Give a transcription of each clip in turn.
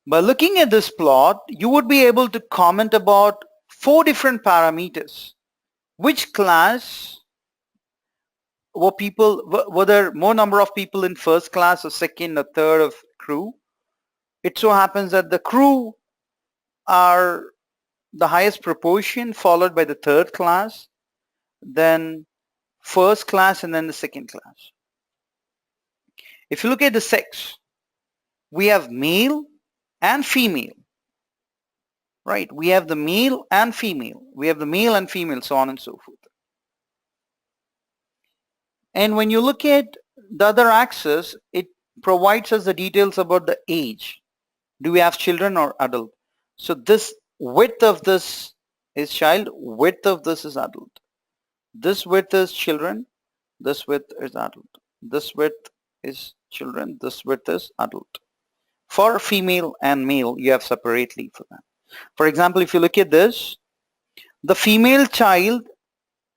By looking at this plot, you would be able to comment about 4 different parameters. Which class were there more number of people in first class or second or third of crew? It so happens that the crew are the highest proportion, followed by the third class, then first class, and then the second class. If you look at the sex, we have male and female, right? We have the male and female. We have the male and female, so on and so forth. And when you look at the other axis, it provides us the details about the age. Do we have children or adult? So this width of this is child, width of this is adult. This width is children, this width is adult. This width is children, this width is adult. For female and male, you have separately for that. For example, if you look at this, the female child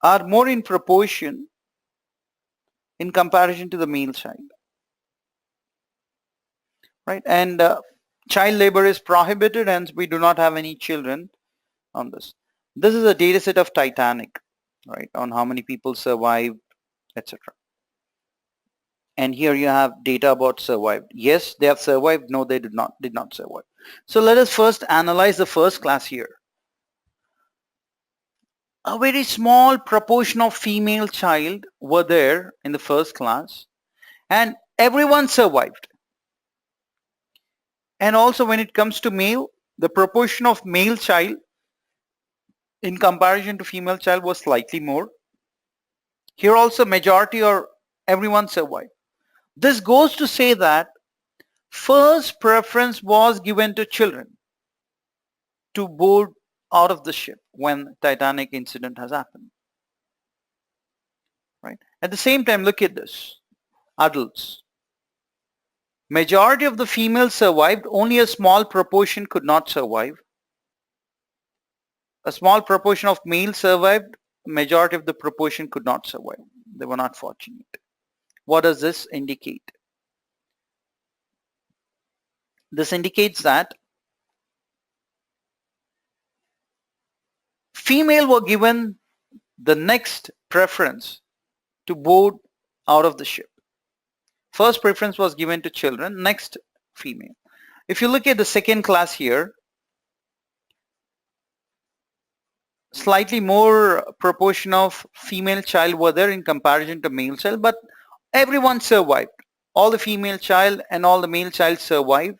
are more in proportion in comparison to the male child, right? And child labor is prohibited, hence we do not have any children on this. This is a data set of Titanic, right, on how many people survived, etc. And here you have data about survived. Yes, they have survived. No, they did not survive. So let us first analyze the first class here. A very small proportion of female child were there in the first class, and everyone survived. And also when it comes to male, the proportion of male child in comparison to female child was slightly more. Here also majority or everyone survived. This goes to say that first preference was given to children to board out of the ship when Titanic incident has happened. Right? At the same time, look at this. Adults. Majority of the females survived, only a small proportion could not survive. A small proportion of males survived, majority of the proportion could not survive. They were not fortunate. What does this indicate? This indicates that female were given the next preference to board out of the ship. First preference was given to children, next female. If you look at the second class here, slightly more proportion of female child were there in comparison to male child, but everyone survived. All the female child and all the male child survived.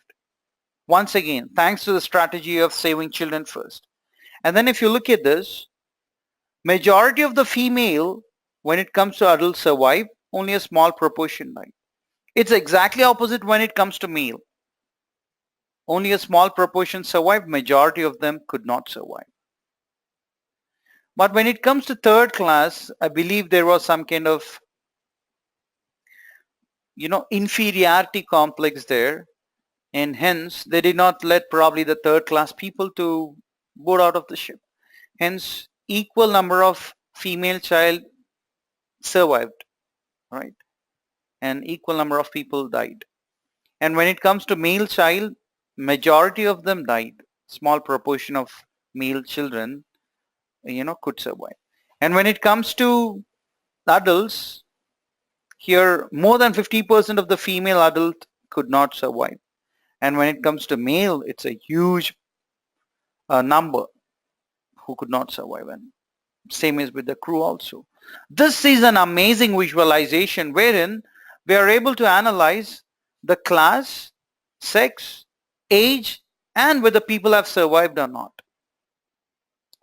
Once again, thanks to the strategy of saving children first. And then if you look at this, majority of the female, when it comes to adults, survive, only a small proportion died. It's exactly opposite when it comes to male. Only a small proportion survived, majority of them could not survive. But when it comes to third class, I believe there was some kind of, inferiority complex there, and hence they did not let probably the third class people to board out of the ship. Hence, equal number of female child survived, right? And equal number of people died. And when it comes to male child, majority of them died. Small proportion of male children, could survive. And when it comes to adults, here more than 50% of the female adult could not survive. And when it comes to male, it's a huge number who could not survive. And same is with the crew also. This is an amazing visualization wherein we are able to analyze the class, sex, age, and whether people have survived or not.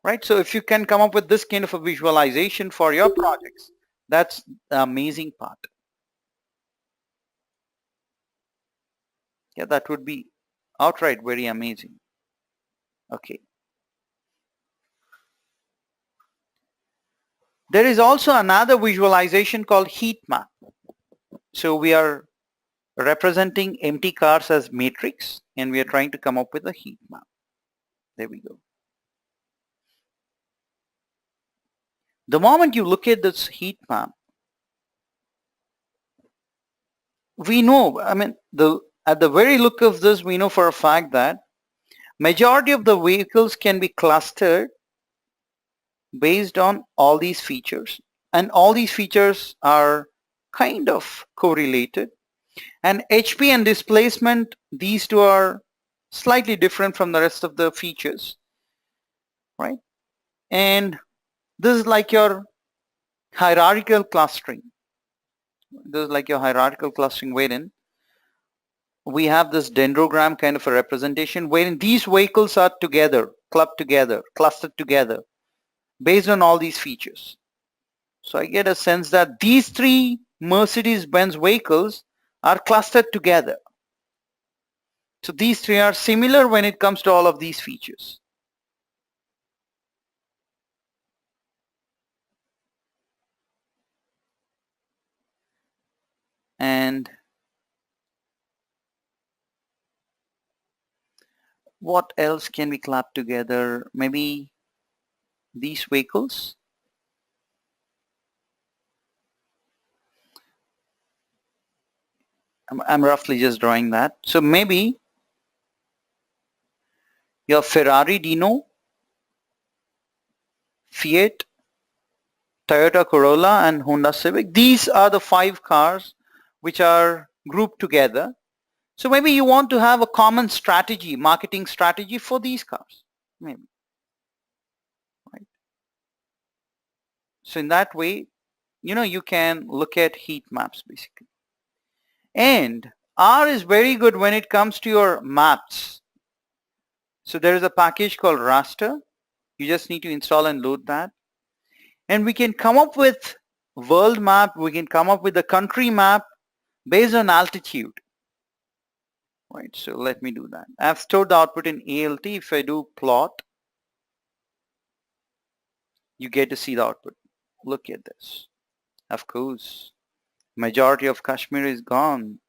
Right? So if you can come up with this kind of a visualization for your projects, that's the amazing part. Yeah, that would be outright very amazing. Okay. There is also another visualization called heat map. So we are representing empty cars as matrix and we are trying to come up with a heat map. There we go. The moment you look at this heat map, we know, the at the very look of this, we know for a fact that majority of the vehicles can be clustered based on all these features, and all these features are kind of correlated. And HP and displacement, these two are slightly different from the rest of the features, right? And this is like your hierarchical clustering. This is like your hierarchical clustering wherein we have this dendrogram kind of a representation wherein these vehicles are together, clubbed together, clustered together based on all these features. So I get a sense that these three Mercedes-Benz vehicles are clustered together. So these three are similar when it comes to all of these features. And what else can we club together? Maybe these vehicles. I'm roughly just drawing that. So maybe your Ferrari Dino, Fiat, Toyota Corolla and Honda Civic. These are the 5 cars which are grouped together. So maybe you want to have a common strategy, marketing strategy for these cars. Maybe. Right. So in that way, you can look at heat maps basically. And R is very good when it comes to your maps. So there is a package called raster. You just need to install and load that. And we can come up with world map. We can come up with a country map based on altitude. Right, so let me do that. I've stored the output in ALT. If I do plot, you get to see the output. Look at this. Of course, majority of Kashmir is gone.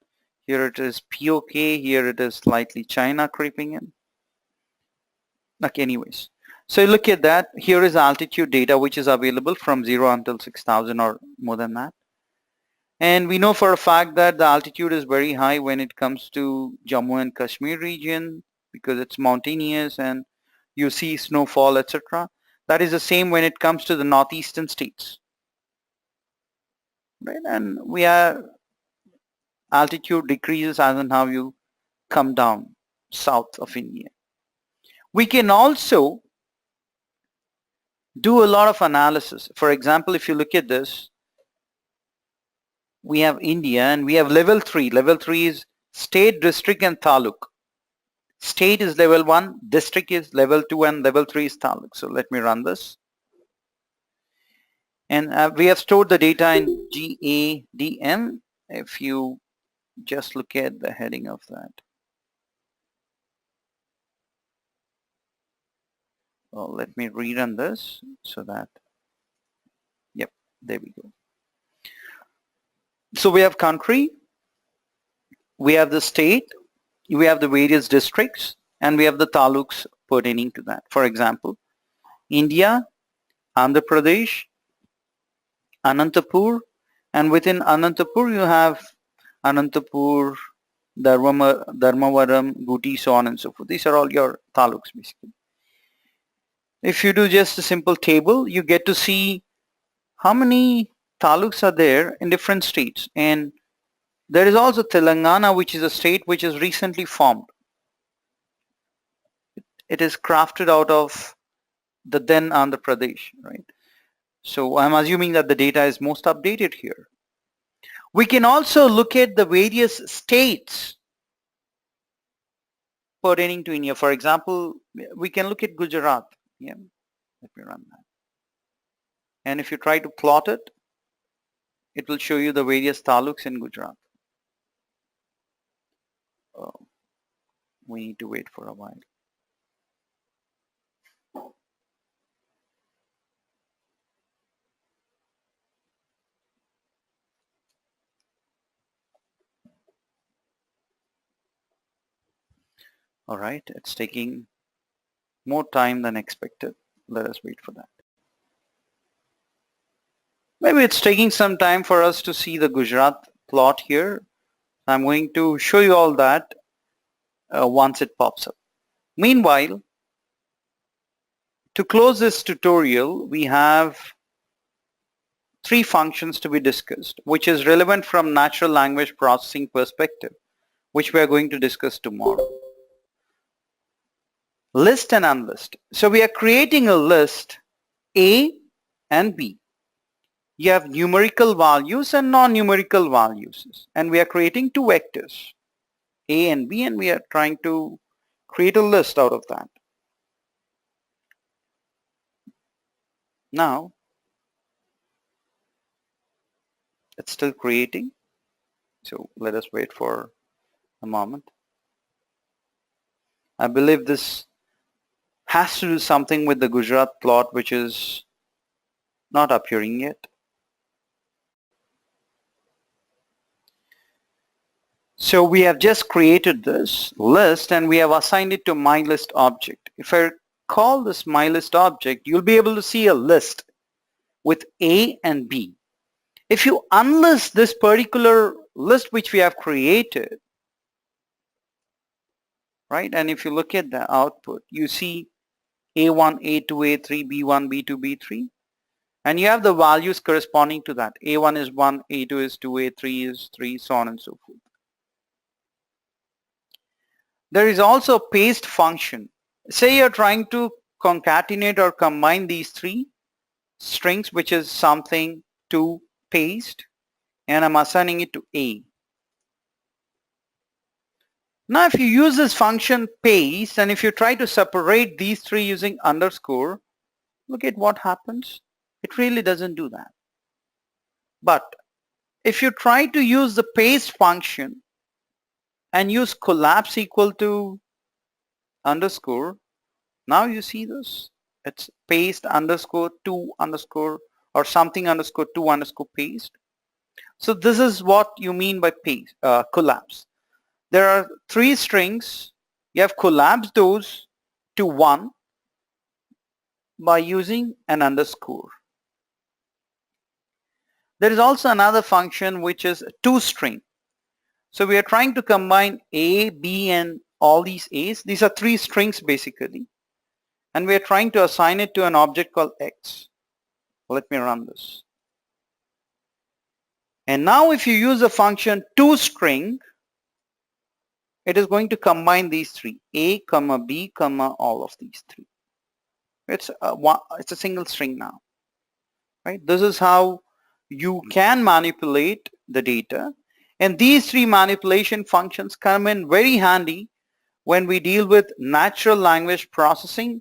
Here it is POK. Here it is slightly China creeping in. Okay, anyways. So look at that. Here is altitude data which is available from 0 until 6,000 or more than that. And we know for a fact that the altitude is very high when it comes to Jammu and Kashmir region because it's mountainous and you see snowfall, etc. That is the same when it comes to the northeastern states. Right? And altitude decreases as and how you come down south of India. We can also do a lot of analysis. For example, if you look at this, we have India and we have level 3. Level 3 is state, district and taluk. State is level 1, district is level 2 and level 3 is taluk. So let me run this. And we have stored the data in GADM. If you just look at the heading of that. Well, let me rerun this so that, yep, there we go. So we have country, we have the state, we have the various districts, and we have the taluks pertaining to that. For example, India, Andhra Pradesh, Anantapur, and within Anantapur you have Anantapur, Dharmavaram, Guti, so on and so forth. These are all your taluks basically. If you do just a simple table, you get to see how many taluks are there in different states. And there is also Telangana, which is a state which is recently formed. It is crafted out of the then Andhra Pradesh, right? So I'm assuming that the data is most updated here. We can also look at the various states pertaining to India. For example, we can look at Gujarat. Yeah, let me run that. And if you try to plot it, it will show you the various taluks in Gujarat. Oh, we need to wait for a while. All right, it's taking more time than expected. Let us wait for that. Maybe it's taking some time for us to see the Gujarat plot here. I'm going to show you all that once it pops up. Meanwhile, to close this tutorial, we have 3 functions to be discussed, which is relevant from natural language processing perspective, which we are going to discuss tomorrow. List and unlist. So we are creating a list A and B. You have numerical values and non-numerical values, and we are creating 2 vectors, A and B, and we are trying to create a list out of that. Now, it's still creating, so let us wait for a moment. I believe this has to do something with the Gujarat plot, which is not appearing yet. So we have just created this list and we have assigned it to myList object. If I call this myList object, you'll be able to see a list with A and B. If you unlist this particular list which we have created, right, and if you look at the output, you see A1, A2, A3, B1, B2, B3, and you have the values corresponding to that. A1 is 1, A2 is 2, A3 is 3, so on and so forth. There is also a paste function. Say you're trying to concatenate or combine these 3 strings, which is something to paste, and I'm assigning it to A. Now if you use this function paste, and if you try to separate these 3 using underscore, look at what happens. It really doesn't do that. But if you try to use the paste function and use collapse equal to underscore, now you see this. It's paste underscore to underscore or something underscore to underscore paste. So this is what you mean by paste, collapse. There are 3 strings. You have collapsed those to 1 by using an underscore. There is also another function which is toString. So we are trying to combine A, B, and all these A's. These are 3 strings basically. And we are trying to assign it to an object called X. Let me run this. And now if you use the function toString, it is going to combine these 3, A, comma, B, comma, all of these 3. It's a single string now. Right? This is how you can manipulate the data. And these 3 manipulation functions come in very handy when we deal with natural language processing